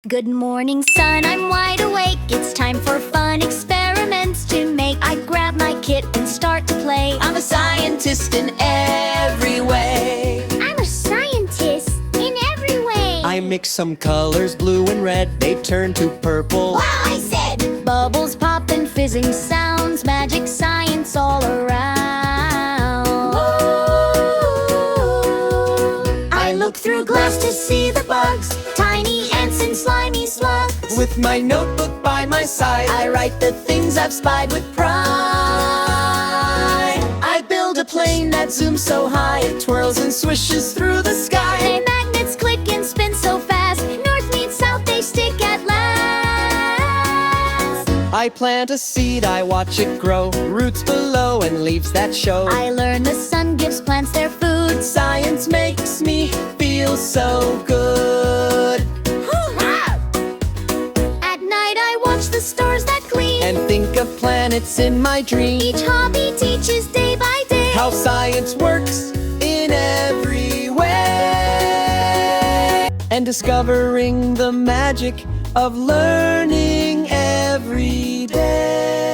Good morning, sun, I'm wide awake. It's time for fun experiments to make. I grab my kit and start to play. I'm a scientist in every way. I'm a scientist in every way. I mix some colors, blue and red. They turn to purple. Wow, I said! Bubbles pop and fizzing sounds. Magic science all around. I look through glass to see the bugs, Tiny ants and slimy slugs. With my notebook by my side, I write the things I've spied with pride. I build a plane that zooms so high it twirls and swishes through the sky. Hey, magnets click and spin so fast. North meets south, they stick at last. I plant a seed, I watch it grow. Roots below and leaves that show. I learn the sun gives plants their food. Science makes me feel so good. At night I watch the stars that gleam. And think of planets in my dream. Each hobby teaches day by day How science works in every way. And discovering the magic of learning every day.